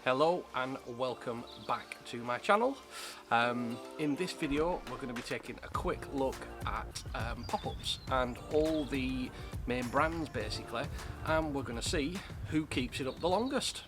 Hello and welcome back to my channel. In this video we're going to be taking a quick look at pop-ups and all the main brands basically, and we're going to see who keeps it up the longest.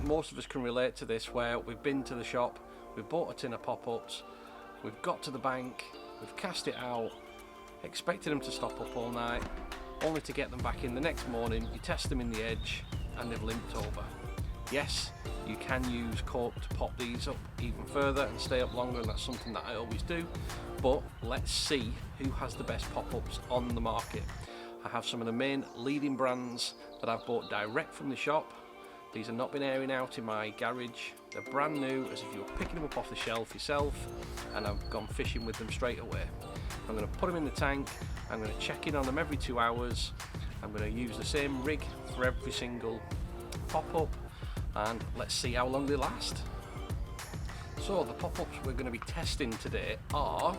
Most of us can relate to this, where we've been to the shop, we've bought a tin of pop-ups, we've got to the bank, we've cast it out, expected them to stop up all night, only to get them back in the next morning. You test them in the edge and they've limped over. Yes, you can use cork to pop these up even further and stay up longer, and that's something that I always do, but let's see who has the best pop-ups on the market. I have some of the main leading brands that I've bought direct from the shop. These have not been airing out in my garage. They're brand new, as if you were picking them up off the shelf yourself, and I've gone fishing with them straight away. I'm going to put them in the tank, I'm going to check in on them every 2 hours, I'm going to use the same rig for every single pop-up, and let's see how long they last. So the pop-ups we're going to be testing today are,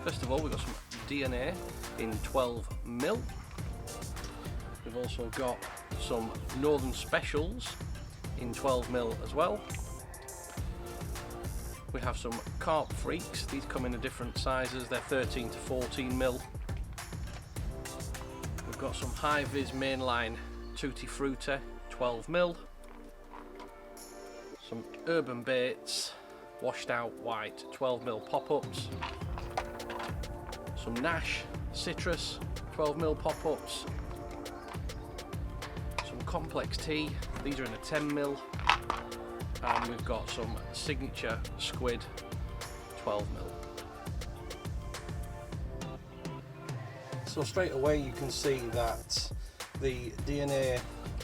first of all, we've got some DNA in 12mm. We've also got some Northern Specials in 12mm as well. We have some Carp Freaks. These come in a different sizes. They're 13 to 14mm. We've got some High Vis Mainline Tutti Frutti 12mm. Some Urban Baits washed out white 12mm pop-ups. Some Nash Citrus 12mm pop-ups. Complex Tea, these are in a 10mm, and we've got some Signature Squid 12mm. So straight away you can see that the DNA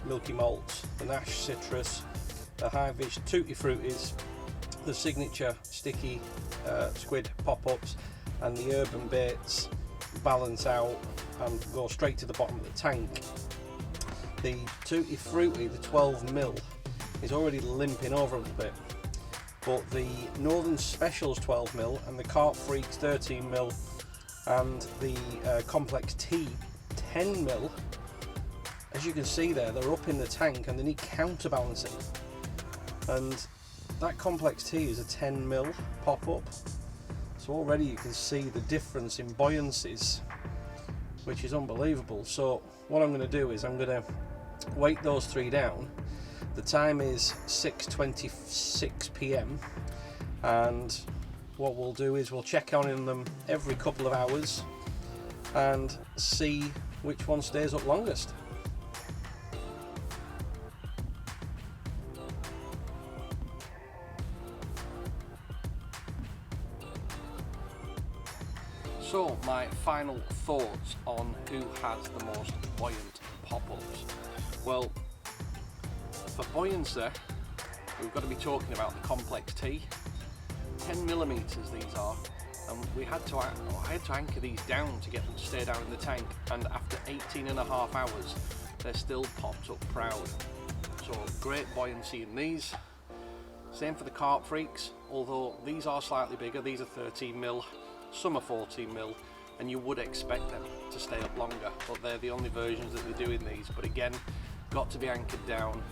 Milky Malt, the Nash Citrus, the High Vis Tutti Fruities, the Signature Sticky Squid pop-ups and the Urban Baits balance out and go straight to the bottom of the tank. The Tutti Frutti, the 12mm, is already limping over a little bit, but the Northern Specials 12mm and the Carp Freaks 13mm and the Complex Tea 10mm, as you can see there, they're up in the tank and they need counterbalancing. And that Complex Tea is a 10mm pop-up, so already you can see the difference in buoyancies, which is unbelievable. So what I'm going to do is I'm going to weight those three down. The time is 6:26 p.m. and what we'll do is we'll check on them every couple of hours and see which one stays up longest. So my final thoughts on who has the most buoyant pop-ups. Well, for buoyancy, we've got to be talking about the Complex Tea. 10mm these are, and I had to anchor these down to get them to stay down in the tank, and after 18.5 hours they're still popped up proud. So great buoyancy in these. Same for the Carp Freaks, although these are slightly bigger. These are 13mm, some are 14mm, and you would expect them to stay up longer, but they're the only versions that they do in these. But again, got to be anchored down,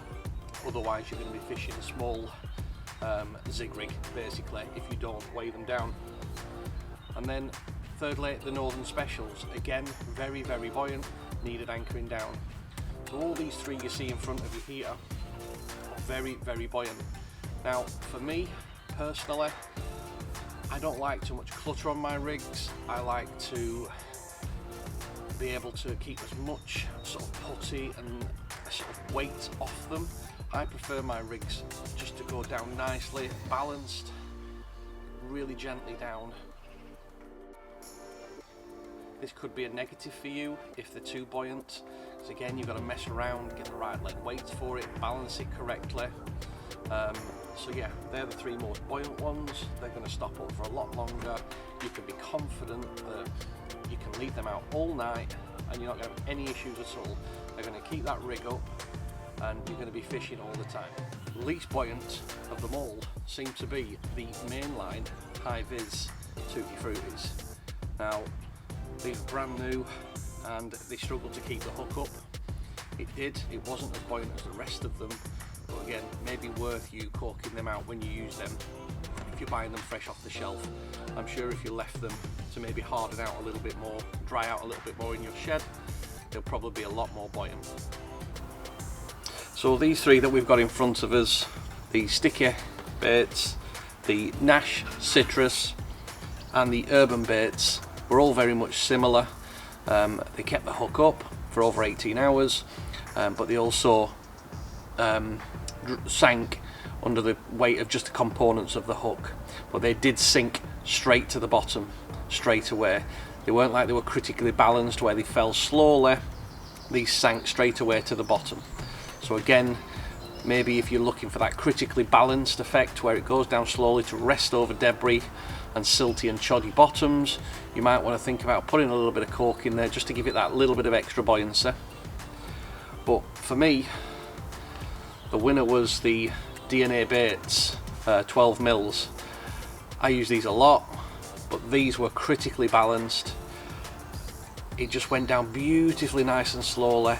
otherwise you're going to be fishing a small zig rig basically if you don't weigh them down. And then thirdly, the Northern Specials, again very buoyant, needed anchoring down. So all these three you see in front of you here are very buoyant. Now for me personally, I don't like too much clutter on my rigs. I like to be able to keep as much sort of putty and sort of weight off them I prefer my rigs just to go down nicely, balanced, really gently down. This could be a negative for you if they're too buoyant, because again you've got to mess around, get the right leg weights for it, balance it correctly. So yeah, they're the 3 most buoyant ones. They're going to stop up for a lot longer. You can be confident that you can leave them out all night and you're not going to have any issues at all. They're going to keep that rig up and you're going to be fishing all the time. Least buoyant of them all seem to be the mainline high-vis Tutti Fruities. Now, these are brand new and they struggled to keep the hook up. It wasn't as buoyant as the rest of them, but again, maybe worth you corking them out when you use them if you're buying them fresh off the shelf. I'm sure if you left them to maybe harden out a little bit more, dry out a little bit more in your shed, they'll probably be a lot more buoyant. So these 3 that we've got in front of us, the sticky baits, the Nash Citrus and the Urban baits, were all very much similar. They kept the hook up for over 18 hours, but they also sank under the weight of just the components of the hook. But they did sink straight to the bottom, straight away. They weren't like they were critically balanced where they fell slowly. These sank straight away to the bottom. So again, maybe if you're looking for that critically balanced effect where it goes down slowly to rest over debris and silty and choddy bottoms, you might want to think about putting a little bit of cork in there just to give it that little bit of extra buoyancy. But for me, the winner was the DNA baits, 12 mils. I use these a lot, but these were critically balanced. It just went down beautifully nice and slowly,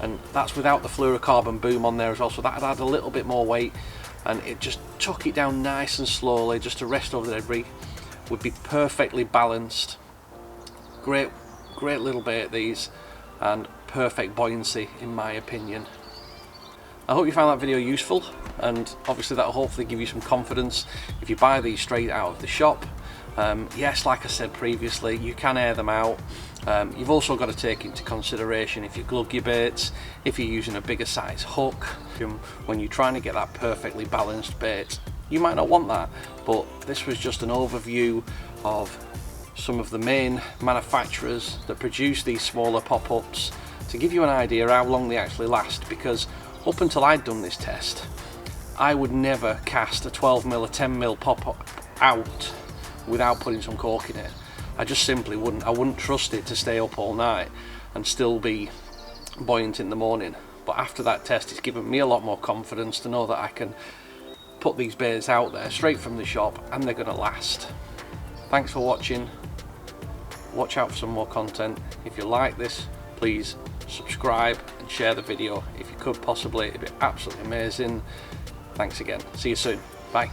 and that's without the fluorocarbon boom on there as well, so that had a little bit more weight, and it just took it down nice and slowly just to rest over the debris. Would be perfectly balanced. Great little bait these, and perfect buoyancy in my opinion. I hope you found that video useful, and obviously that'll hopefully give you some confidence if you buy these straight out of the shop. Yes, like I said previously, you can air them out. You've also got to take into consideration if you glug your baits, if you're using a bigger size hook. When you're trying to get that perfectly balanced bait, you might not want that, but this was just an overview of some of the main manufacturers that produce these smaller pop-ups to give you an idea how long they actually last, because up until I'd done this test, I would never cast a 12mm or 10mm pop-up out without putting some cork in it. I just simply wouldn't. I wouldn't trust it to stay up all night and still be buoyant in the morning. But after that test, it's given me a lot more confidence to know that I can put these baits out there straight from the shop and they're going to last. Thanks for watching. Watch out for some more content. If you like this, please subscribe and share the video if you could possibly. It'd be absolutely amazing. Thanks again. See you soon. Bye.